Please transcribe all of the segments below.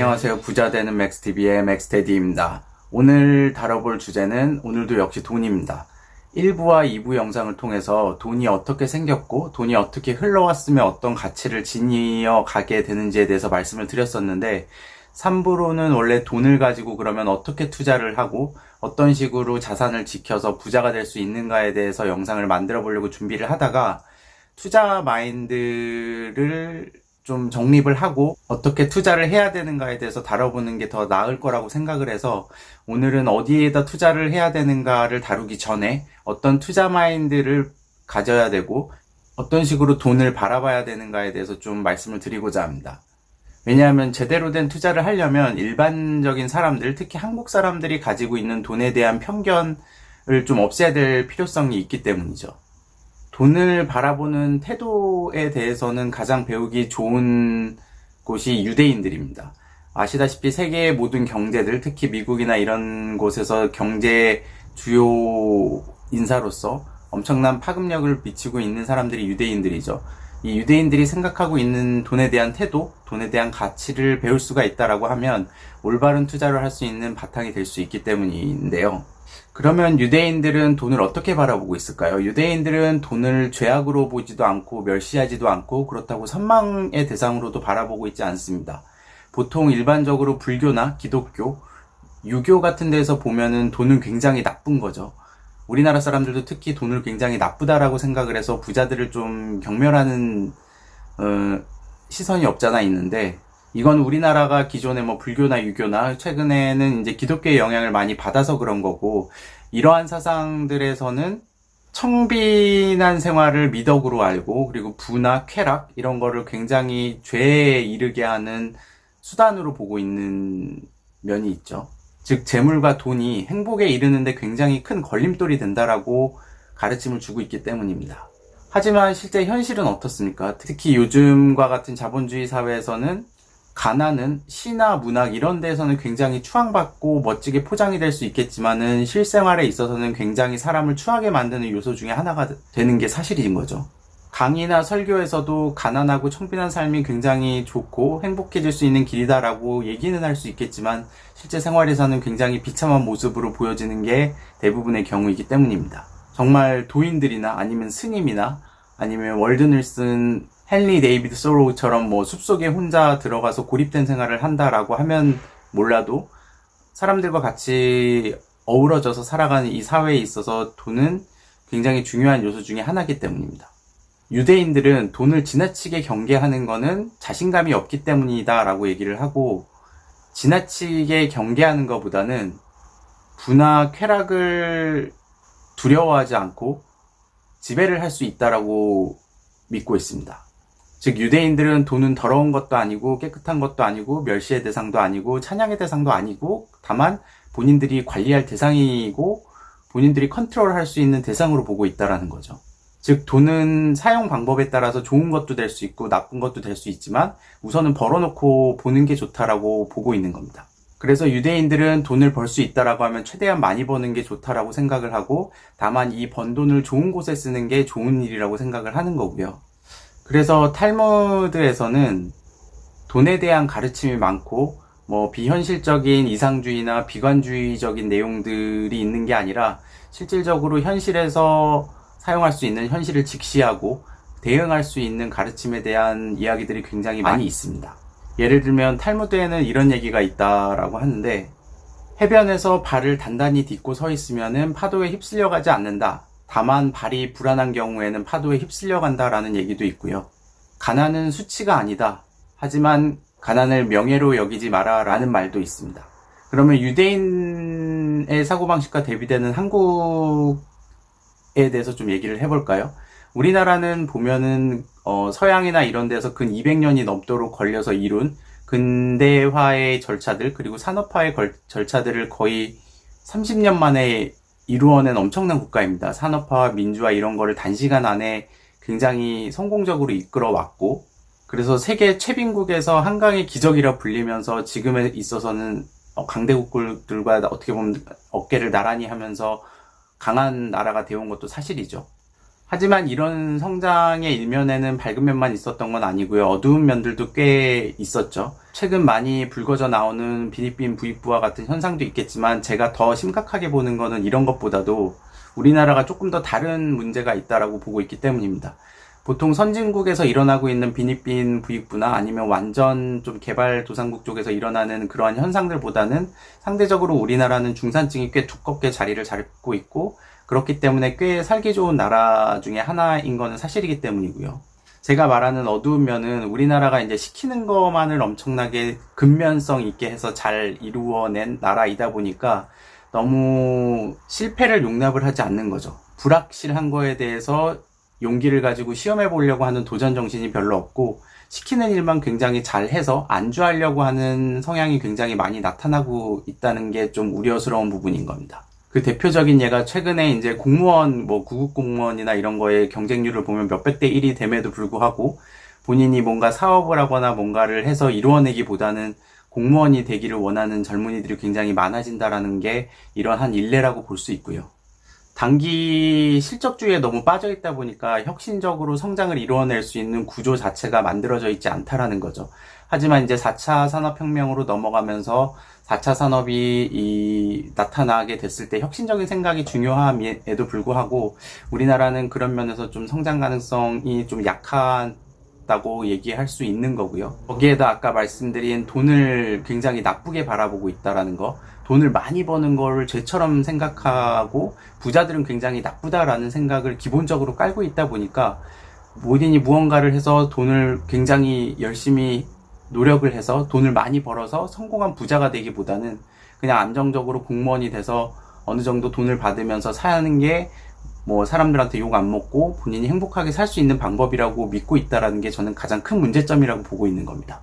안녕하세요. 부자되는 맥스TV의 맥스테디입니다. 오늘 다뤄볼 주제는 오늘도 역시 돈입니다. 1부와 2부 영상을 통해서 돈이 어떻게 생겼고 돈이 어떻게 흘러왔으면 어떤 가치를 지니어 가게 되는지에 대해서 말씀을 드렸었는데 3부로는 원래 돈을 가지고 그러면 어떻게 투자를 하고 어떤 식으로 자산을 지켜서 부자가 될 수 있는가에 대해서 영상을 만들어 보려고 준비를 하다가 투자 마인드를 좀 정립을 하고 어떻게 투자를 해야 되는가에 대해서 다뤄보는 게 더 나을 거라고 생각을 해서 오늘은 어디에다 투자를 해야 되는가를 다루기 전에 어떤 투자 마인드를 가져야 되고 어떤 식으로 돈을 바라봐야 되는가에 대해서 좀 말씀을 드리고자 합니다. 왜냐하면 제대로 된 투자를 하려면 일반적인 사람들, 특히 한국 사람들이 가지고 있는 돈에 대한 편견을 좀 없애야 될 필요성이 있기 때문이죠. 돈을 바라보는 태도에 대해서는 가장 배우기 좋은 곳이 유대인들입니다. 아시다시피 세계의 모든 경제들, 특히 미국이나 이런 곳에서 경제 주요 인사로서 엄청난 파급력을 미치고 있는 사람들이 유대인들이죠. 이 유대인들이 생각하고 있는 돈에 대한 태도, 돈에 대한 가치를 배울 수가 있다라고 하면 올바른 투자를 할 수 있는 바탕이 될 수 있기 때문인데요. 그러면 유대인들은 돈을 어떻게 바라보고 있을까요? 유대인들은 돈을 죄악으로 보지도 않고 멸시하지도 않고 그렇다고 선망의 대상으로도 바라보고 있지 않습니다. 보통 일반적으로 불교나 기독교, 유교 같은 데서 보면은 돈은 굉장히 나쁜 거죠. 우리나라 사람들도 특히 돈을 굉장히 나쁘다라고 생각을 해서 부자들을 좀 경멸하는 시선이 없잖아 있는데 이건 우리나라가 기존에 불교나 유교나 최근에는 이제 기독교의 영향을 많이 받아서 그런 거고 이러한 사상들에서는 청빈한 생활을 미덕으로 알고 그리고 부나 쾌락 이런 거를 굉장히 죄에 이르게 하는 수단으로 보고 있는 면이 있죠. 즉 재물과 돈이 행복에 이르는데 굉장히 큰 걸림돌이 된다라고 가르침을 주고 있기 때문입니다. 하지만 실제 현실은 어떻습니까? 특히 요즘과 같은 자본주의 사회에서는 가난은 시나 문학 이런 데서는 굉장히 추앙받고 멋지게 포장이 될 수 있겠지만은 실생활에 있어서는 굉장히 사람을 추하게 만드는 요소 중에 하나가 되는 게 사실인 거죠. 강의나 설교에서도 가난하고 청빈한 삶이 굉장히 좋고 행복해질 수 있는 길이다라고 얘기는 할 수 있겠지만 실제 생활에서는 굉장히 비참한 모습으로 보여지는 게 대부분의 경우이기 때문입니다. 정말 도인들이나 아니면 스님이나 아니면 월든을 쓴 헨리 데이비드 소로우처럼 숲속에 혼자 들어가서 고립된 생활을 한다라고 하면 몰라도 사람들과 같이 어우러져서 살아가는 이 사회에 있어서 돈은 굉장히 중요한 요소 중에 하나이기 때문입니다. 유대인들은 돈을 지나치게 경계하는 거는 자신감이 없기 때문이다 라고 얘기를 하고 지나치게 경계하는 것보다는 부나 쾌락을 두려워하지 않고 지배를 할 수 있다라고 믿고 있습니다. 즉 유대인들은 돈은 더러운 것도 아니고 깨끗한 것도 아니고 멸시의 대상도 아니고 찬양의 대상도 아니고 다만 본인들이 관리할 대상이고 본인들이 컨트롤할 수 있는 대상으로 보고 있다라는 거죠. 즉 돈은 사용 방법에 따라서 좋은 것도 될 수 있고 나쁜 것도 될 수 있지만 우선은 벌어놓고 보는 게 좋다라고 보고 있는 겁니다. 그래서 유대인들은 돈을 벌 수 있다라고 하면 최대한 많이 버는 게 좋다라고 생각을 하고 다만 이 번 돈을 좋은 곳에 쓰는 게 좋은 일이라고 생각을 하는 거고요. 그래서 탈무드에서는 돈에 대한 가르침이 많고 비현실적인 이상주의나 비관주의적인 내용들이 있는 게 아니라 실질적으로 현실에서 사용할 수 있는 현실을 직시하고 대응할 수 있는 가르침에 대한 이야기들이 굉장히 많이 있습니다. 예를 들면 탈무드에는 이런 얘기가 있다라고 하는데 해변에서 발을 단단히 딛고 서 있으면은 파도에 휩쓸려 가지 않는다. 다만 발이 불안한 경우에는 파도에 휩쓸려 간다라는 얘기도 있고요. 가난은 수치가 아니다. 하지만 가난을 명예로 여기지 마라 라는 말도 있습니다. 그러면 유대인의 사고방식과 대비되는 한국에 대해서 좀 얘기를 해볼까요? 우리나라는 보면은 서양이나 이런 데서 근 200년이 넘도록 걸려서 이룬 근대화의 절차들 그리고 산업화의 절차들을 거의 30년 만에 이루어낸 엄청난 국가입니다. 산업화와 민주화 이런 거를 단시간 안에 굉장히 성공적으로 이끌어 왔고 그래서 세계 최빈국에서 한강의 기적이라 불리면서 지금에 있어서는 강대국들과 어떻게 보면 어깨를 나란히 하면서 강한 나라가 되어온 것도 사실이죠. 하지만 이런 성장의 일면에는 밝은 면만 있었던 건 아니고요. 어두운 면들도 꽤 있었죠. 최근 많이 불거져 나오는 비니빈 부익부와 같은 현상도 있겠지만 제가 더 심각하게 보는 거는 이런 것보다도 우리나라가 조금 더 다른 문제가 있다라고 보고 있기 때문입니다. 보통 선진국에서 일어나고 있는 비니빈 부익부나 아니면 완전 좀 개발도상국 쪽에서 일어나는 그러한 현상들보다는 상대적으로 우리나라는 중산층이 꽤 두껍게 자리를 잡고 있고 그렇기 때문에 꽤 살기 좋은 나라 중에 하나인 거는 사실이기 때문이고요. 제가 말하는 어두운 면은 우리나라가 이제 시키는 것만을 엄청나게 근면성 있게 해서 잘 이루어낸 나라이다 보니까 너무 실패를 용납을 하지 않는 거죠. 불확실한 거에 대해서 용기를 가지고 시험해 보려고 하는 도전 정신이 별로 없고 시키는 일만 굉장히 잘해서 안주하려고 하는 성향이 굉장히 많이 나타나고 있다는 게 좀 우려스러운 부분인 겁니다. 그 대표적인 예가 최근에 이제 공무원, 구급 공무원이나 이런 거에 경쟁률을 보면 몇백 대 1이 됨에도 불구하고 본인이 뭔가 사업을 하거나 뭔가를 해서 이루어내기보다는 공무원이 되기를 원하는 젊은이들이 굉장히 많아진다라는 게 이러한 일례라고 볼 수 있고요. 단기 실적주의에 너무 빠져 있다 보니까 혁신적으로 성장을 이루어낼 수 있는 구조 자체가 만들어져 있지 않다라는 거죠. 하지만 이제 4차 산업혁명으로 넘어가면서 4차 산업이 나타나게 됐을 때 혁신적인 생각이 중요함에도 불구하고 우리나라는 그런 면에서 좀 성장 가능성이 좀 약하다고 얘기할 수 있는 거고요. 거기에다 아까 말씀드린 돈을 굉장히 나쁘게 바라보고 있다라는 거, 돈을 많이 버는 거를 죄처럼 생각하고 부자들은 굉장히 나쁘다라는 생각을 기본적으로 깔고 있다 보니까 본인이 무언가를 해서 돈을 굉장히 열심히 노력을 해서 돈을 많이 벌어서 성공한 부자가 되기보다는 그냥 안정적으로 공무원이 돼서 어느 정도 돈을 받으면서 사는 게 사람들한테 욕 안 먹고 본인이 행복하게 살 수 있는 방법이라고 믿고 있다라는 게 저는 가장 큰 문제점이라고 보고 있는 겁니다.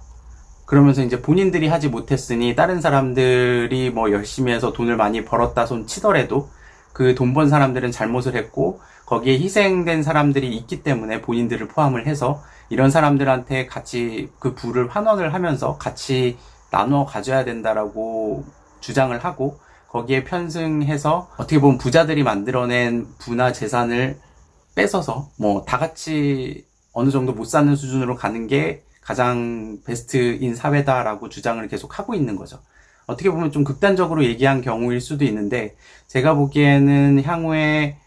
그러면서 이제 본인들이 하지 못했으니 다른 사람들이 열심히 해서 돈을 많이 벌었다 손 치더라도 그 돈 번 사람들은 잘못을 했고 거기에 희생된 사람들이 있기 때문에 본인들을 포함을 해서 이런 사람들한테 같이 그 부를 환원을 하면서 같이 나눠 가져야 된다라고 주장을 하고 거기에 편승해서 어떻게 보면 부자들이 만들어낸 부나 재산을 뺏어서 다 같이 어느 정도 못 사는 수준으로 가는 게 가장 베스트인 사회다라고 주장을 계속 하고 있는 거죠. 어떻게 보면 좀 극단적으로 얘기한 경우일 수도 있는데 제가 보기에는 향후에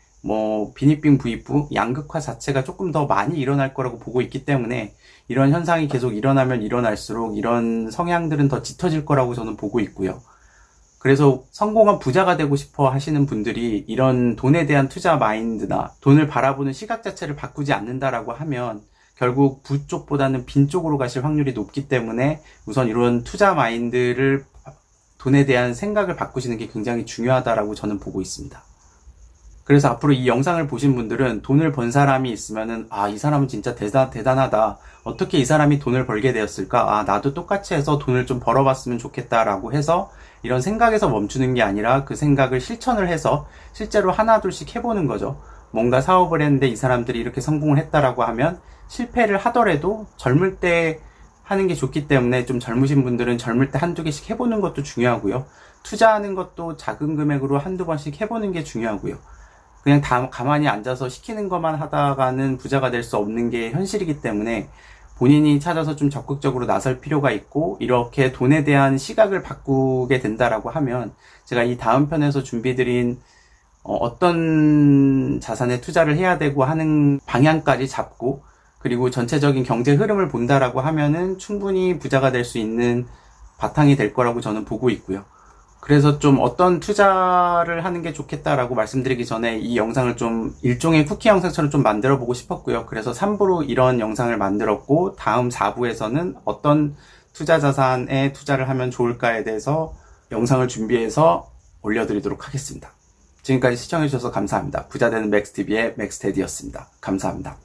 비니빈 부익부 양극화 자체가 조금 더 많이 일어날 거라고 보고 있기 때문에 이런 현상이 계속 일어나면 일어날수록 이런 성향들은 더 짙어질 거라고 저는 보고 있고요. 그래서 성공한 부자가 되고 싶어 하시는 분들이 이런 돈에 대한 투자 마인드나 돈을 바라보는 시각 자체를 바꾸지 않는다라고 하면 결국 부 쪽보다는 빈 쪽으로 가실 확률이 높기 때문에 우선 이런 투자 마인드를 돈에 대한 생각을 바꾸시는 게 굉장히 중요하다라고 저는 보고 있습니다. 그래서 앞으로 이 영상을 보신 분들은 돈을 번 사람이 있으면은 이 사람은 진짜 대단하다. 어떻게 이 사람이 돈을 벌게 되었을까? 나도 똑같이 해서 돈을 좀 벌어봤으면 좋겠다라고 해서 이런 생각에서 멈추는 게 아니라 그 생각을 실천을 해서 실제로 하나 둘씩 해보는 거죠. 뭔가 사업을 했는데 이 사람들이 이렇게 성공을 했다라고 하면 실패를 하더라도 젊을 때 하는 게 좋기 때문에 좀 젊으신 분들은 젊을 때 한두 개씩 해보는 것도 중요하고요. 투자하는 것도 작은 금액으로 한두 번씩 해보는 게 중요하고요. 그냥 가만히 앉아서 시키는 것만 하다가는 부자가 될 수 없는 게 현실이기 때문에 본인이 찾아서 좀 적극적으로 나설 필요가 있고 이렇게 돈에 대한 시각을 바꾸게 된다라고 하면 제가 이 다음 편에서 준비드린 어떤 자산에 투자를 해야 되고 하는 방향까지 잡고 그리고 전체적인 경제 흐름을 본다라고 하면은 충분히 부자가 될 수 있는 바탕이 될 거라고 저는 보고 있고요. 그래서 좀 어떤 투자를 하는 게 좋겠다라고 말씀드리기 전에 이 영상을 좀 일종의 쿠키 영상처럼 좀 만들어 보고 싶었고요. 그래서 3부로 이런 영상을 만들었고 다음 4부에서는 어떤 투자 자산에 투자를 하면 좋을까에 대해서 영상을 준비해서 올려드리도록 하겠습니다. 지금까지 시청해주셔서 감사합니다. 부자되는 맥스TV의 맥스테디였습니다. 감사합니다.